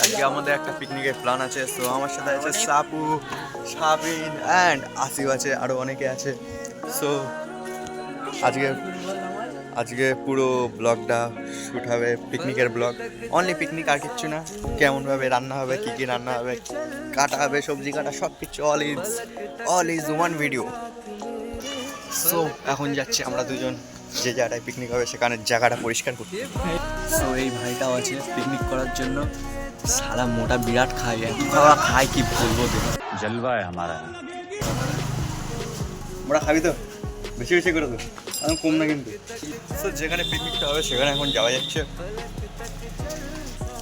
আজকে আমাদের একটা পিকনিকের প্ল্যান আছে। সো আমার সাথে আছে সাপু, সাবিন অ্যান্ড আসিফ আছে, আরও অনেকে আছে। সো আজকে আজকে পুরো ব্লগটা শ্যুট হবে, পিকনিকের ব্লগ, অনলি পিকনিক, আর কিচ্ছু না। কেমনভাবে রান্না হবে, কী কী রান্না হবে, কাটা হবে, সবজি কাটা, সব কিছু all is one video. So এখন যাচ্ছি আমরা দুজন যে জায়গাটায় পিকনিক হবে সেখানে জায়গাটা পরিষ্কার করতে। সো এই ভাইটাও আছে পিকনিক করার জন্য। সারা মোটা বিরাট খায়, খাওয়া খায় কি বলবো, जलवा है हमारा। মোটা খাবি তো, বেশি বেশি করে তো, আমি কম না কিন্তু। সো যেখানে পিকনিকটা হবে সেখানে এখন যাওয়া যাচ্ছে।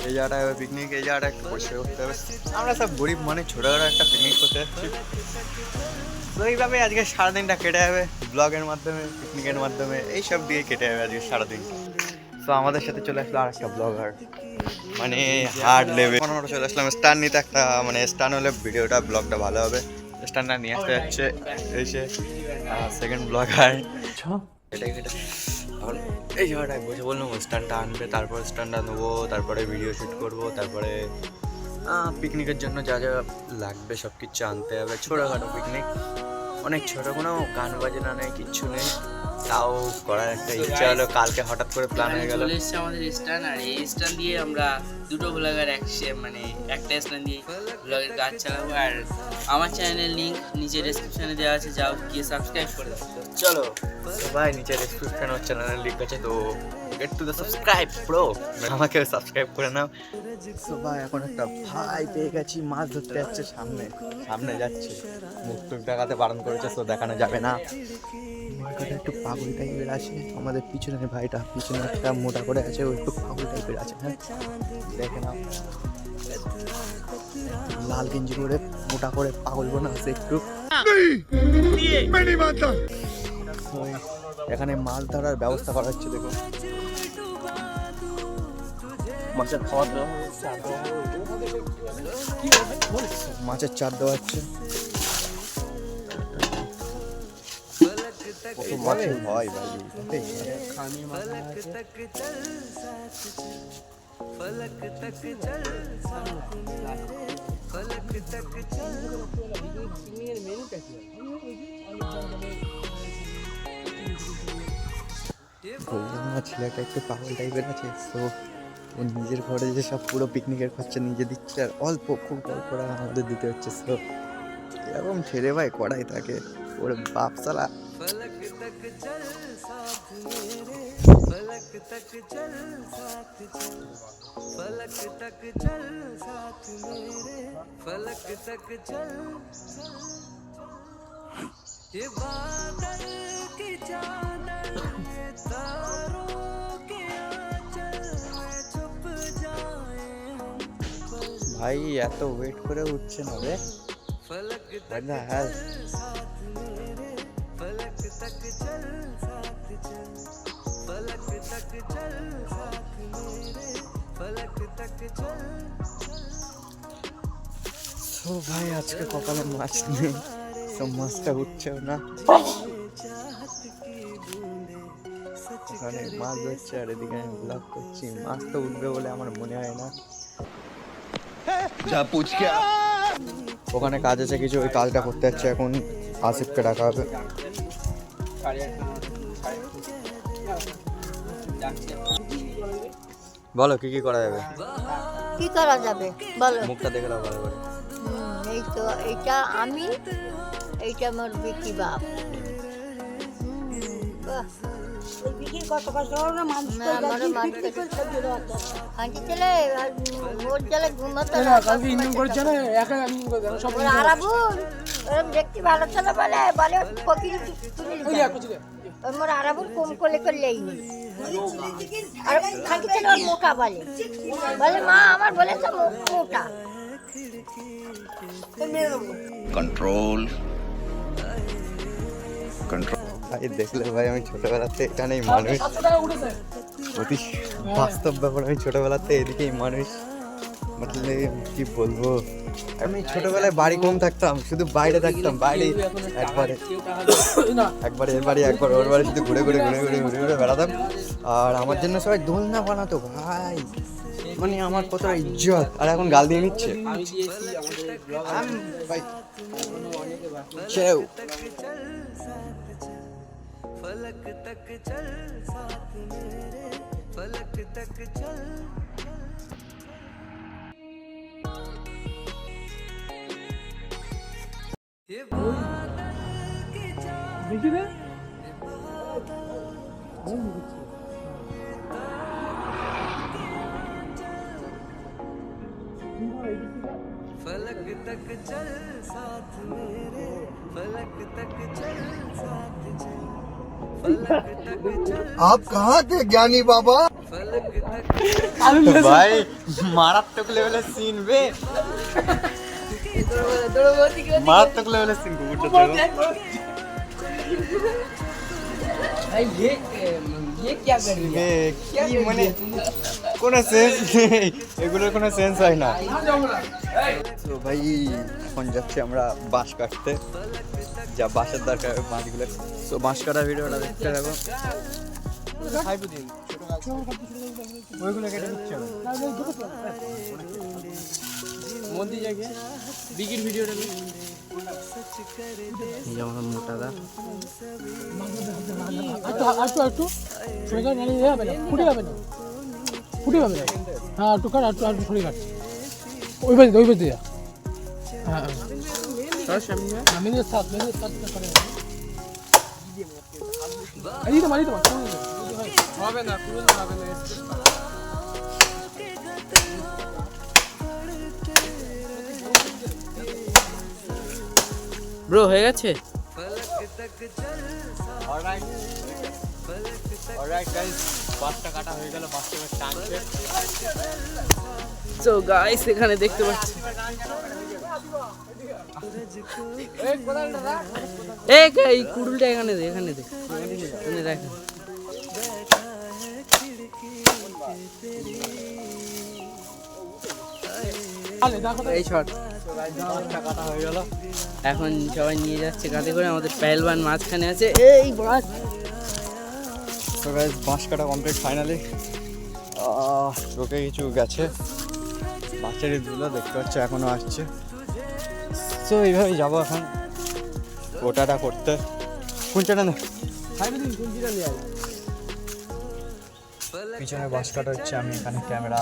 এই জায়গাটা হবে পিকনিক, এই জায়গাটা একটু পরিষ্কার করতে হবে। আমরা সব গরিব মানে ছোটোখাটো একটা পিকনিক করতে যাচ্ছি। তো এইভাবে আজকে সারাদিনটা কেটে যাবে, ব্লগের মাধ্যমে, পিকনিকের মাধ্যমে, এইসব দিয়ে কেটে যাবে আজকে সারাদিন। তো আমাদের সাথে চলে আসলো আর একটা ব্লগার, মানে হার্ড লেভেল। আমরা চলে আসলাম স্টান নিতে, একটা মানে স্টান হলে ভিডিওটা ব্লগটা ভালো হবে। স্টানটা নিয়ে আসতে যাচ্ছে এসে সেকেন্ড ব্লগার। এটাই এখন এই জায়গাটায় বসে বললাম স্ট্যান্ডটা আনবে, তারপরে স্ট্যান্ডটা নেবো, তারপরে ভিডিও শ্যুট করবো, তারপরে পিকনিকের জন্য যা যা লাগবে সব কিছু আনতে হবে। ছোটোখাটো পিকনিক, অনেক ছোটো, কোনো গান বাজনা নেই, কিচ্ছু নেই, তাও করার একটা ইচ্ছা হলো। কালকে হঠাৎ করে প্ল্যান হয়ে গেল। চলে এসছে আমাদের স্ট্যান্ড, আর এই স্ট্যান্ড দিয়ে আমরা দুটো ব্লগার মানে একটা স্ট্যান্ড দিয়ে ব্লগের কাজ চালাবো। আর আমার চ্যানেলের লিঙ্ক নিচে ডেসক্রিপশনে দেওয়া আছে, যাও গিয়ে সাবস্ক্রাইব করে দাও। চলো তো ভাই, নিচে ডেসক্রিপশন ওর চ্যানেলের লিঙ্ক আছে, তো get to the subscribe bro, আমাকে সাবস্ক্রাইব করে নাও। তো ভাই এখন একটা ভাই পেয়ে গেছি, মাছ ধরতে যাচ্ছে, সামনে যাচ্ছে, মুখ টুক দেখাতে বারণ করেছে, তো দেখানো যাবে না। ভাইটা একটু পাগল টাইপের আছে, আমাদের পিছনের ভাইটা পিছনে একটা মোটা করে আছে, ও একটু পাগল টাইপের আছে। হ্যাঁ দেখে নাও, লাল গেঞ্জি করে মোটা করে পাগল বোনা আছে একটু। এখানে মাছ ধরার ব্যবস্থা করা হচ্ছে, দেখো মাছের খাবার দেওয়া, মাছের চার দেওয়া হচ্ছে। মাছের ভয় ভাই, বললাম না ছেলেটা একটু পাগল টাইপের আছে। তো ও নিজের ঘরে যে সব পুরো পিকনিকের খরচা নিজে দিচ্ছে, আর অল্প খুব অল্প টাকা আমাদের দিতে হচ্ছে। তো এরকম ছেলে ভাই করাই থাকে, ওর বাপ সালা। ভাই এত ওয়েট করে উঠছে না রে, হ্যাঁ তো ভাই আজকে কপালে মাছ নেই, সব মাছটা উঠছেও না। ওখানে মাছ ধরছে আর এদিকে আমি ব্লগ করছি, মাছ তো উঠবে বলে আমার মনে হয় না। ওখানে কাজ আছে কিছু, ওই কাজটা করতে যাচ্ছে এখন। আসিফকে ডাকা হবে। বলো কি কি করা যাবে, কি করা যাবে বলো, মুখটা দেখে নাও ভালো করে। এই তো এইটা আমি, এইটা আমার বিকি বাপ। দেখতে ভালো ছিল বলে বলে মোর আরাবুল কম করলে করলেই আর খাঁটি ছিল মোটা বলে বলে মা আমার বলেছে মোটা। কন্ট্রোল ভাই, দেখলে ভাই আমি ছোটবেলাতে এখানেই মানুষ, অতি বাস্তব ব্যাপার। আমি ছোটবেলাতে এদিকেই মানুষ, মানে কি বলবো, আমি ছোটবেলায় বাড়ি কম থাকতাম, শুধু বাইরে থাকতাম। বাইরে একবারে এর বাড়ি একবার ওর বাড়ি, শুধু ঘুরে ঘুরে বেড়াতাম। আর আমার জন্য সবাই দোলনা বানাতো ভাই, মানে আমার কতটা ইজ্জত, আর এখন গাল দিয়ে নিচ্ছে। আমি দিয়েছি আমাদের ব্লগ ভাই এখনো অনেকে বাকি চেউ आप कहाँ थे ज्ञानी बाबा? ভাই মারাত্মক লেভেলের সিন বে, মারাত্মক লেভেলের সিন কুকুরটা দেখো। বে, কি মানে কোনো সেন্স নেই, এগুলোর কোনো সেন্স হয় না। তো ভাই এখন যাচ্ছি আমরা বাঁশ কাটতে, যা বাঁশের দরকার বাঁশগুলো। তো বাঁশ কাটার ভিডিওটা দেখতে থাকো। ওইগুলো কেটে দিচ্ছে মন্দির জায়গায় বিগির ভিডিওটা যেমন মোটাদা একটু সরে কাট, নাহলে হবে না, ফুটে যাবে না, ফুটে যাবে না। হ্যাঁ একটু কাট, একটু সরে কাট, ওই পাশে দিয়ে। হ্যাঁ মেনুর সাথ করে মারি তো হবে না, পুরো হবে না। ব্রো হয়ে গেছে। অলরাইট গাইস, বাঁশটা কাটা হয়ে গেল, বাঁশটা এবার টানছে। তো গাইস এখানে দেখতে পাচ্ছি এই কুড়ুলটা এখানে দে, এখানে রাখ। এই শট বাঁশটা কাটা হয়ে গেল। এখন সবাই নিয়ে যাচ্ছে কাঁধে করে, আমাদের পেহেলবান মাঝখানে আছে। এই বাস তো গাইস বাঁশ কাটা কমপ্লিট ফাইনালি। চোখে কিছু গেছে, বাচ্চারি দুলো দেখতে পাচ্ছে এখনো আসছে। তো এইভাবেই যাবো এখন ওটাটা করতে। কোনটা না পিছনে বাঁশ কাটা হচ্ছে, আমি এখানে ক্যামেরা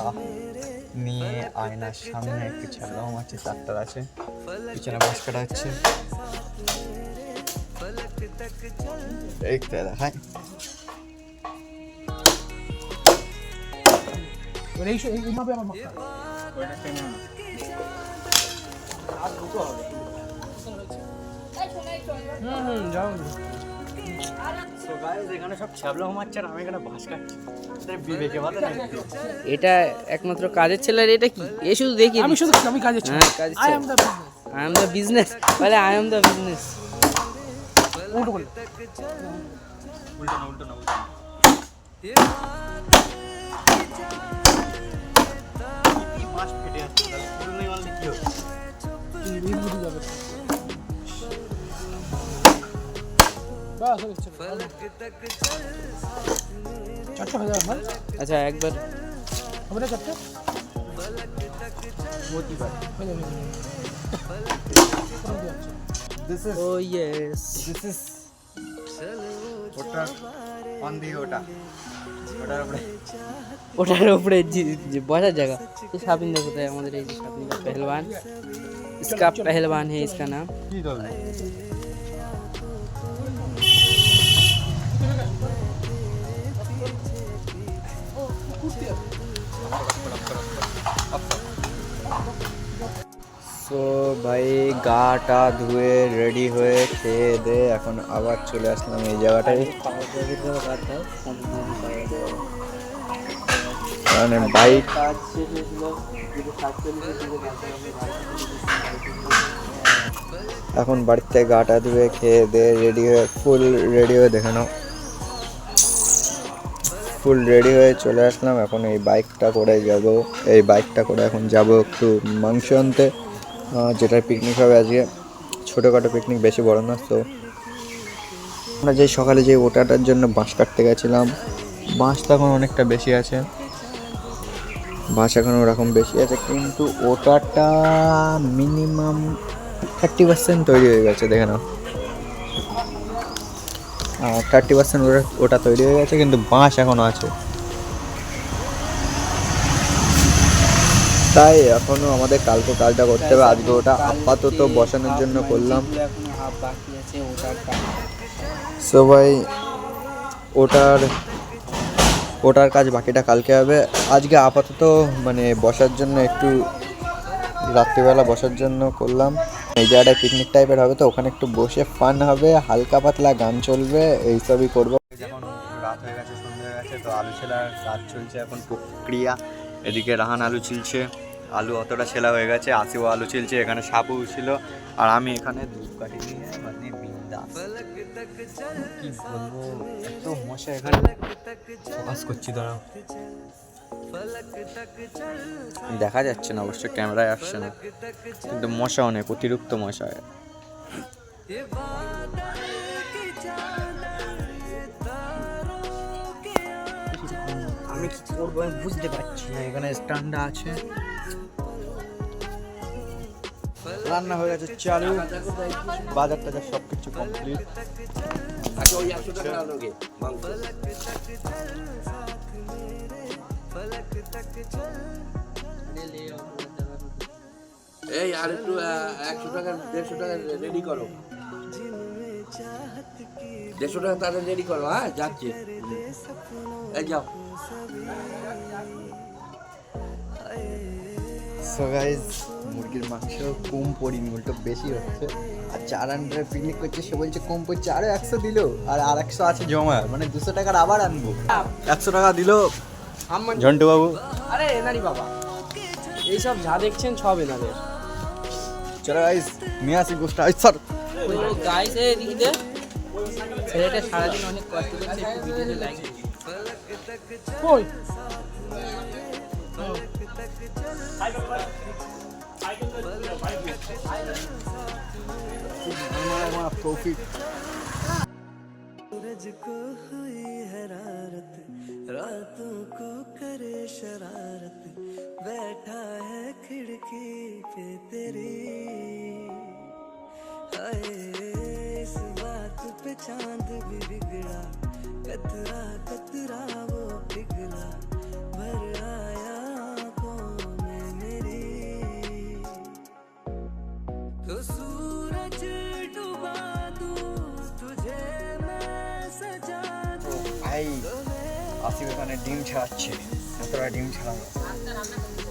নিয়ে আয়নার সামনে একটু ছাড়লাম, আছে চারটার আছে, পিছনে বাঁশ কাটা হচ্ছে। দেখতে দেখায় এইভাবে আমার মাথা যাও। এখানে সব ছ্যাবলা মারছে আর আমি এখানে বাঁশ কাটছি, বিবেকে বাধা নাই। এটা একমাত্র কাজের ছেলে, আর এটা কি এ শুধু দেখি আমি কাজে হ্যাঁ কাজের ছেলে। আই এম দ্য বিজনেস, বলে আই এম দ্য বিজনেস। উল্টো বলে উল্টো না, উল্টো না, উল্টো না। কি বাঁশ ফেটে যাচ্ছে, তাহলে ফুল নেই মারলে কি হবে? যাবে। বাস চারটা হয়ে যাবে আমার। আচ্ছা একবার হবে না চারটা? হয়ে যাবে। This is ও ইয়েস, this is ওটা অন দি ওটা ওটার উপরে ওটার উপরে যে বসার জায়গা। তো শাপিন্দা কোথায়? আমাদের এই যে শাপিন্দা পেহলवान, इसका पहलवान है इसका नाम। কি দল সো ভাই গাটা ধুয়ে রেডি হয়ে খেয়ে দে এখন আবার চলে আসলাম এই জায়গাটায়। মানে বাইক এখন বাড়িতে গাটা ধুয়ে খেয়ে দে রেডি হয়ে ফুল রেডি হয়ে দেখে নাও, ফুল রেডি হয়ে চলে আসলাম। এখন এই বাইকটা করে যাব, এই বাইকটা করে এখন যাব একটু মাংস আনতে, যেটা পিকনিক হবে আজকে, ছোটোখাটো পিকনিক, বেশি বড় না। তো আমরা যে সকালে যে ওটাটার জন্য বাঁশ কাটতে গেছিলাম, বাঁশ তখন অনেকটা বেশি আছে, বাস এখন ওরকম বেশি আছে, কিন্তু ওটাটা মিনিমাম 30% তৈরি হয়ে গেছে, দেখে নাও। 30% ওটা তৈরি হয়ে গেছে, কিন্তু বাঁশ এখনও আছে। তাই এখনও আমাদের কালকে কাজটা করতে হবে। আজকে ওটা আপাতত বসানোর জন্য করলাম। এখনো হাফ বাকি আছে ওটার কাজ। সবাই ওটার কাজ বাকিটা কালকে হবে। আজকে আপাতত মানে বসার জন্য একটু রাত্রিবেলা বসার জন্য করলাম। এই জায়গাটায় পিকনিক টাইপের হবে, তো ওখানে একটু বসে ফান হবে, হালকা পাতলা গান চলবে, এইসবই করবো। যখন রাত হয়ে গেছে, সন্ধ্যে হয়ে গেছে, তো আলু ছেলার কাজ চলছে এখন প্রক্রিয়া। এদিকে রাহান আলু ছিলছে, আলু অতটা ছেলা হয়ে গেছে, আসিও আলু ছিলছে, এখানে সাপু ছিল, আর আমি এখানে ধূপকাঠি নিয়ে মানে বিন্দাস। কি বলবো, এত মশা এখানে, ফোকাস করছি, দাঁড়াও। দেখা যাচ্ছে না অবশ্য, ক্যামেরায় আসছে না, কিন্তু মশা অনেক, অতিরিক্ত মশা। আমি কি করবো আমি বুঝতে পারছি না। এখানে স্ট্যান্ডা আছে, রান্না হয়ে গেছে চালু, বাজার টাজার সব কিছু কমপ্লিট। এই আর একটু 100 টাকা 150 টাকা রেডি করো, 150 টাকা তাদের রেডি করো। হ্যাঁ যাচ্ছি, এই যাও। সো গাইজ, মুরগির মাংস কম পড়িনি, উল্টো বেশি হচ্ছে। আর 4 আন্ডারে পিকনিক করছে, সে বলছে কম পড়ছে, আরও 100 দিল, আর 100 আছে জমা, মানে 200 টাকার আবার আনবো। 100 টাকা দিল ঝন্টু বাবু। আরে এনারি বাবা, এইসব যা দেখছেন সব এনাদের। চলো গাইজ, নিয়ে আসি গোষ্ঠটা। স্যার গাইস এদিকে দে, ছেলেটা সারাদিন অনেক কষ্ট করছে, একটু ভিডিওতে লাইক দিন। কই सूरज को हुई हरारत, रातों को करे शरारत, बैठा है खिड़की पे तेरी, हाय इस बात पे चांद भी बिगड़ा, कतरा कतरा वो पिघला, भर आया आंखों में मेरी, तो सूरज डूबा दूं तुझे मैं सजा दूं। ভাই আসিফ এখানে ডিম ছাড়াচ্ছে, এতটা ডিম ছাড়ানো,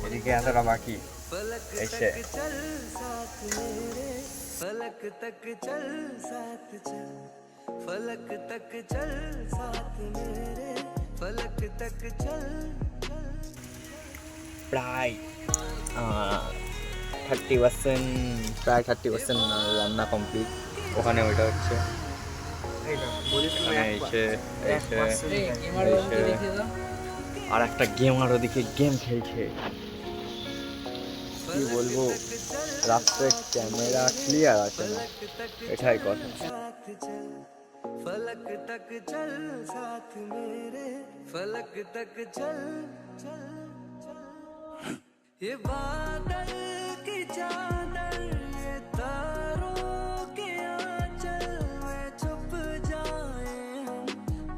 এদিকে এতটা বাকি। এসে चल साथ मेरे, फलक तक चल साथ चल, फलक तक चल साथ मेरे, फलक तक चल। প্রায় 30%, প্রায় 30% রান্না কমপ্লিট। ওখানে ওইটা হচ্ছে, এখানে এসে আর একটা গেমার ওদিকে গেম খেলছে। কি বলবো, রাত্রে ক্যামেরা ক্লিয়ার আছে না, এটাই কথা। साथ चल, फलक तक चल साथ मेरे, फलक तक चल चल चल। ये बादल की चादर, ये तारों के आंचल में छुप जाए हम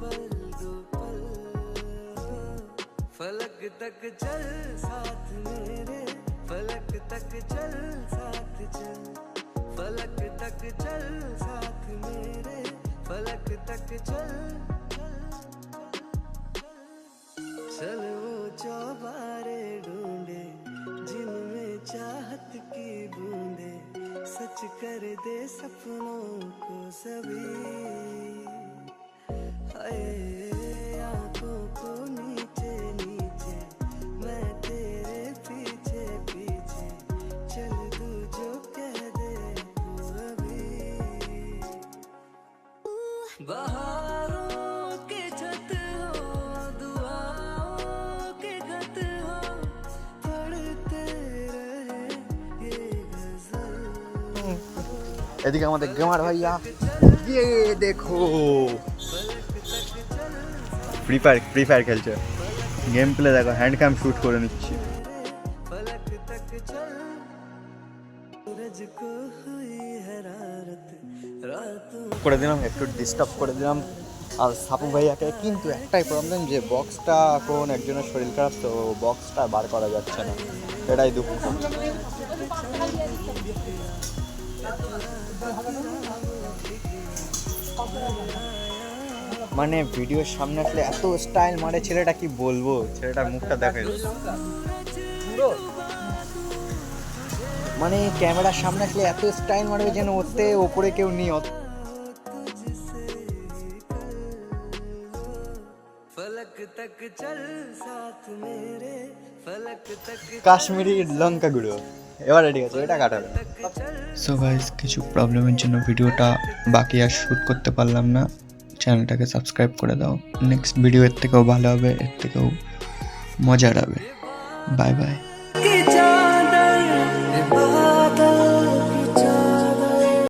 पल दो पल, फलक तक चल साथ मेरे, फलक तक चल साथ चल, फलक तक चल साथ मेरे, फलक तक चल चल। वो चौबारे ढूंढे जिनमें चाहत की बूंदे, सच कर दे सपनों को सभी, हाय आंखों को नीचे नीचे, मैं तेरे पीछे पीछे चल दूं जो कह दे तू अभी, बहारों के छत हो, दुआओं के खत हो, पढ़ते रहे ये गजल। এদিকে আমাদের গেমার ভাইয়া, ইয়ে দেখো ফ্রি ফায়ার খেলছে। গেম প্লে দেখো, হ্যান্ড ক্যাম শ্যুট করে নিচ্ছি। सूरज को हुई हरारत रातों করে দিলাম, একটু ডিস্টার্ব করে দিলাম আর সাপু ভাইয়াকে। কিন্তু একটাই প্রবলেম যে বক্সটা এখন একজনের শরীর খারাপ, তো বক্সটা বার করা যাচ্ছে না, এটাই দুঃখ। মানে ভিডিওর সামনে আসলে এত স্টাইল মারে ছেলেটা, কি বলবো, ছেলেটার মুখটা দেখে মানে ক্যামেরার সামনে আসলে এত স্টাইল মারবে যেন ওতে ওপরে কেউ নেই। फलक तक चल साथ मेरे फलक तक কাশ্মীরি লঙ্কা গুঁড়ো এবারে ঠিক আছে, এটা কাটাবে। সো গাইস, কিছু প্রবলেমের জন্য ভিডিওটা বাকি আর শ্যুট করতে পারলাম না। চ্যানেলটাকে সাবস্ক্রাইব করে দাও, নেক্সট ভিডিও এর থেকেও ভালো হবে, এর থেকেও মজার হবে। Bye bye.